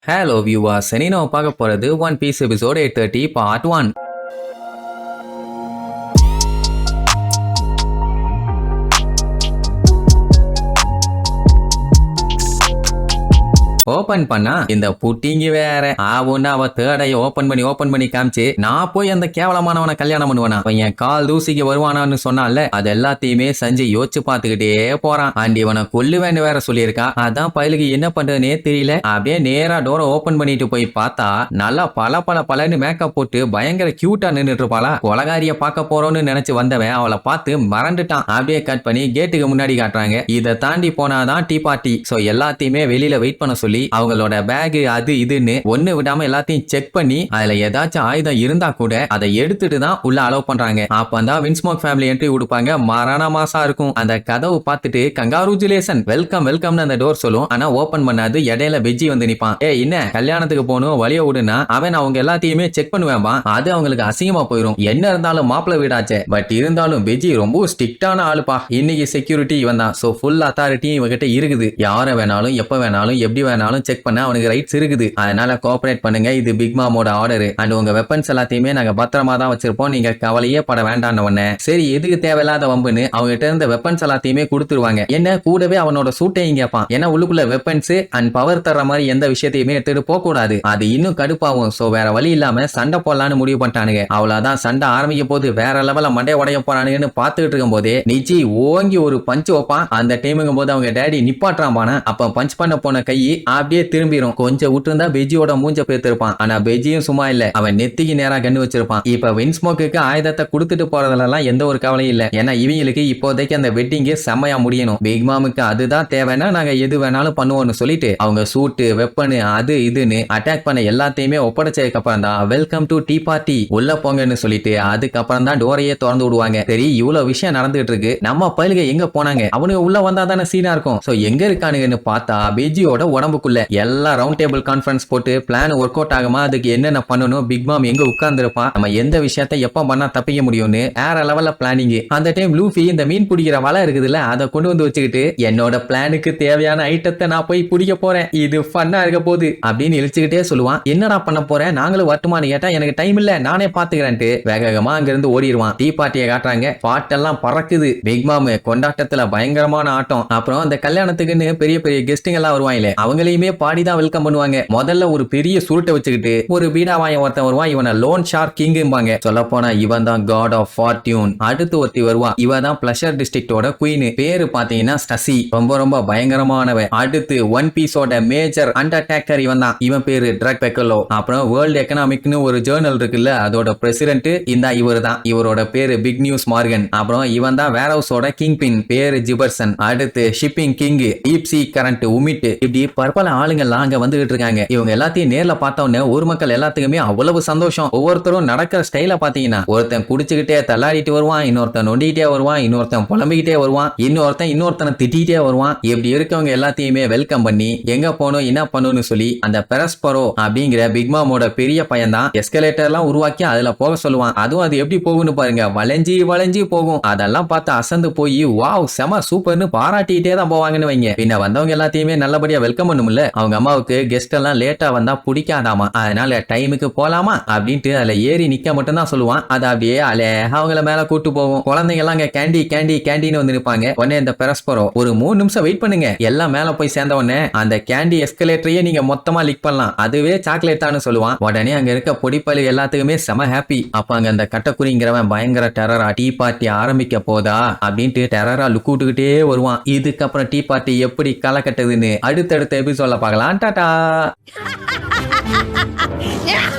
Hello viewers, இனி நம்ம பார்க்க போறது one piece episode 830 part 1. Open பண்ணா இந்த புட்டிங்கி வேற ஆவுன்னா அவ தேர்டைய ஓபன் பண்ணி காமிச்சு நான் போய் அந்த கேவலமானவனை கல்யாணம் பண்ணுவானா அவன் என் கால் தூசிக்கு வருவானான்னு சொன்னால அது எல்லாத்தையுமே செஞ்சு யோசிச்சு பாத்துக்கிட்டே போறான். அண்ட் இவனை கொல்லுவேன்னு வேற சொல்லியிருக்கா. அதான் பயலுக்கு என்ன பண்றதுனே தெரியல. அப்படியே நேரா டோரை ஓபன் பண்ணிட்டு போய் பார்த்தா நல்லா பலன்னு மேக்கப் போட்டு பயங்கர கியூட்டா நின்றுட்டு இருப்பாளா. கொலகாரிய பார்க்க போறோம்னு நினைச்சு வந்தவன் அவளை பார்த்து மறந்துட்டான். அப்படியே கட் பண்ணி கேட்டுக்கு முன்னாடி காட்டுறாங்க. இதை தாண்டி போனாதான் டீ பார்ட்டி. சோ எல்லாத்தையுமே வெளியில வெயிட் பண்ண சொல்லி அவங்களோட பேக் அது இதுன்னு ஒண்ணு விடாம எல்லாத்தையும் செக் பண்ணி அதுல ஏதாச்சும் ஆயுதம் இருந்தா கூட அதை எடுத்துட்டு தான் உள்ள அலோவ் பண்றாங்க. அப்பதான் வின்ஸ்மோக் ஃபேமிலி என்ட்ரி கொடுப்பாங்க. மரண மாசா இருக்கும். அந்த கதவு பார்த்துட்டு கங்காருஜுலேஷன் வெல்கம்னு அந்த டோர் சொல்லும். ஆனா ஓபன் பண்ணாது. இடையில வெஜ்ஜி வந்து நிப்பான். என்ன கல்யாணத்துக்கு போகணும் வழிய விடுனா அவன் அவங்க எல்லாத்தையுமே செக் பண்ணுவேன்பா. அது அவங்களுக்கு அசிங்கமா போயிடும். என்ன இருந்தாலும் மாப்பிள்ள வீடாச்சே. பட் இருந்தாலும் வெஜ்ஜி ரொம்ப ஸ்ட்ரிக்டான ஆளுப்பா. இன்னைக்கு செக்யூரிட்டி இவன் தான். சோ ஃபுல் அத்தாரிட்டி இவகிட்ட இருக்குது. யாரை வேணாலும் எப்ப வேணாலும் எப்படி வேணாலும் செக் பண்ண அவனுக்கு ரைட்ஸ் இருக்குது. அதனால கோஆபரேட் பண்ணுங்க. இது பிக் மாமோட ஆர்டர். அண்ட் உங்க வெப்பன்ஸ் எல்லாத்தையுமே நாங்க பத்திரமா தான் வச்சிருப்போம். நீங்க கவலையே பட வேண்டாம்னு. சரி எதுக்கு தேவையில்லாத வம்புன்னு அவங்க கிட்ட இருந்த வெப்பன்ஸ் எல்லாத்தையுமே கொடுத்துருவாங்க. என்ன கூடவே அவனோட சூட்டையும் கேட்பான். ஏன்னா உள்ளுக்குள்ள வெப்பன்ஸ் அண்ட் பவர் தர்ற மாதிரி எந்த விஷயத்தையுமே எடுத்துட்டு போக கூடாது. அது இன்னும் கடுப்பாகும். சோ வேற வழி இல்லாம சண்டை போடலான்னு முடிவு பண்ணிட்டானுங்க. அவ்வளவுதான் சண்டை ஆரம்பிக்க போது வேற லெவல்ல மண்டை உடைய போறானுங்கன்னு பாத்துக்கிட்டு இருக்கும் போதே நிச்சி ஓங்கி ஒரு பஞ்ச் வைப்பான். அந்த டைமுங்கும் போது அவங்க டேடி நிப்பாட்டுறான் பான. அப்ப பஞ்ச் பண்ண போன கை அப்படியே திரும்பிடும். கொஞ்சம் விட்டுருந்தா பெஜியோட மூஞ்ச பேத்திருப்பான். ஆனா பெஜியும் சும்மா இல்ல. அவன் நெத்திக்கு நேரா கண்ணு வச்சிருப்பான். இப்ப வின்ஸ்மோக்கு ஆயுதத்தை கொடுத்துட்டு போறதுலாம் எந்த ஒரு கவலையும் இல்ல. ஏன்னா இவங்களுக்கு இப்போதைக்கு அந்த வெட்டிங் செம்மையா முடியணும். பிக் மாமுக்கு அதுதான் தேவைன்னா நாங்க எது வேணாலும் பண்ணுவோம்னு சொல்லிட்டு அவங்க சூட்டு வெப்பனு அது இதுன்னு அட்டாக் பண்ண எல்லாத்தையுமே ஒப்படைச்சதுக்கு அப்புறம் தான் வெல்கம் டு டீ பார்ட்டி உள்ள போங்கன்னு சொல்லிட்டு அதுக்கப்புறம் தான் டோரையே திறந்து விடுவாங்க. சரி இவ்வளவு விஷயம் நடந்துட்டு இருக்கு. நம்ம பயிலுக எங்க போனாங்க? அவனுக்கு உள்ள வந்தா தானே சீனா இருக்கும். சோ எங்க இருக்கானுங்கன்னு பார்த்தா பெஜியோட உடம்புக்குள்ள எல்லாம் ரவுண்ட் டேபிள் கான்ஃபரன்ஸ் போட்டு பிளான் ஒர்க் அவுட் ஆகுமா, அதுக்கு என்னென்ன பண்ணணும், பிக் மாம் எங்க உட்கார்ந்துருப்பான், நம்ம எந்த விஷயத்தை எப்ப பண்ணா தப்பிக்க முடியும்னு வேற லெவல்ல பிளானிங். அந்த டைம் லூஃபி இந்த மீன் பிடிக்கிற வலை இருக்குதுல்ல அதை கொண்டு வந்து வச்சுக்கிட்டு என்னோட பிளானுக்கு தேவையான ஐட்டத்தை நான் போய் பிடிக்க போறேன், இது ஃபன்னா இருக்க போகுது அப்படின்னு இழுச்சுக்கிட்டே சொல்லுவான். என்னடா பண்ண போறேன் நாங்களும் வரட்டுமான்னு கேட்டா எனக்கு டைம் இல்ல நானே பாத்துக்கிறேன்ட்டு வேகமா அங்க இருந்து ஓடிடுவான். டீ பார்ட்டியை காட்டுறாங்க. பாட்டெல்லாம் பறக்குது. பிக் மாம் கொண்டாட்டத்துல பயங்கரமான ஆட்டம். அப்புறம் அந்த கல்யாணத்துக்குன்னு பெரிய பெரிய கெஸ்டிங் எல்லாம் வருவாங்களே அவங்களையுமே பாடிதான் வெல்கம் பண்ணுவாங்க. முதல்ல ஒரு பெரிய சுருட்டை வச்சுக்கிட்டு ஒரு பீடாவாயம் ஒருத்தன் வருவான். இவனை லோன் ஷார்க் கிங்கும்பாங்க. சொல்ல போனா இவன் தான் காட் ஆஃப் ஃபார்ட்யூன். அடுத்து ஒருத்தி வருவான். இவன் தான் பிளஷர் டிஸ்ட்ரிக்டோட குயின். பேரு பாத்தீங்கன்னா ஸ்டசி. ரொம்ப பயங்கரமானவன். அடுத்து ஒன் பீஸோட மேஜர் அண்டர்டேக்கர் இவன் தான். இவன் பேரு ட்ரக் பெக்கலோ. அப்புறம் வேர்ல்ட் எக்கனாமிக்னு ஒரு ஜேர்னல் இருக்குல்ல அதோட பிரசிடென்ட் இந்த இவர் தான். இவரோட பேரு பிக் நியூஸ் மார்கன். அப்புறம் இவன் தான் வேர் ஹவுஸோட கிங் பின். பேரு ஜிபர்சன். அடுத்து shipping king deep sea current உமிட். இப்படி பற்பல ஆளுங்கள்லாம் அங்க வந்துகிட்டு இருக்காங்க. இவங்க எல்லாத்தையும் நேர்ல பார்த்தோன்னே ஊர் மக்கள் எல்லாத்துக்குமே அவ்வளவு சந்தோஷம். ஒவ்வொருத்தரும் நடக்கிற ஸ்டைல பாத்தீங்கன்னா ஒருத்தன் குடிச்சுக்கிட்டே தள்ளாடிட்டு வருவான், இன்னொருத்தன் நொண்டிக்கிட்டே வருவான், இன்னொருத்தன் புலம்பிக்கிட்டே வருவான், இன்னொருத்தனை திட்டிகிட்டே வருவான். இப்படி இருக்கவங்க எல்லாத்தையுமே வெல்கம் பண்ணி எங்க போகணும் என்ன பண்ணணும்னு சொல்லி அந்த பெரஸ்பரோ அப்படிங்கிற பிக் மாமோட பெரிய பையன் தான் எஸ்கலேட்டர் எல்லாம் உருவாக்கி அதுல போக சொல்லுவான். அதுவும் அது எப்படி போகும்னு பாருங்க, வளைஞ்சி போகும். அதெல்லாம் பார்த்து அசந்து போய் வாவ் செம சூப்பர்னு பாராட்டிட்டே தான் போவாங்கன்னு வைங்க. பின்ன வந்தவங்க எல்லாத்தையுமே நல்லபடியா வெல்கம் பண்ணும்ல. அவங்க அம்மாவுக்கு கெஸ்ட் எல்லாம் லேட்டா வந்தா பிடிக்காதாமா. அதனால டைமுக்கு போலாமா அப்படின்ட்டு அதுல ஏறி நிக்க மட்டும் தான் சொல்லுவான். அது அப்படியே அவங்கள மேல கூட்டு போகும். குழந்தைங்க எல்லாம் கேண்டின்னு வந்து நிப்பாங்க. உடனே இந்த பெரஸ்பரோ ஒரு 3 நிமிஷம் வெயிட் பண்ணுங்க, எல்லாம் மேல போய் சேர்ந்த உடனே அந்த கேண்டி எஸ்கலேட்டரையே நீங்க மொத்தமா லிக் பண்ணலாம், அதுவே சாக்லேட் தான் சொல்லுவான். உடனே அங்க இருக்க பொடிப்பள்ளி எல்லாத்துக்குமே செம ஹாப்பி. அப்ப அங்க அந்த கட்டக்குறிங்கிறவன் பயங்கர டெரரா டீ பார்ட்டி ஆரம்பிக்க போதா அப்படின்ட்டு டெரரா லுக் விட்டுக்கிட்டே வருவான். இதுக்கப்புறம் டீ பார்ட்டி எப்படி களை கட்டுதுன்னு அடுத்தடுத்த எபிசோட்ல பார்க்கலாம். டாடா. Yeah!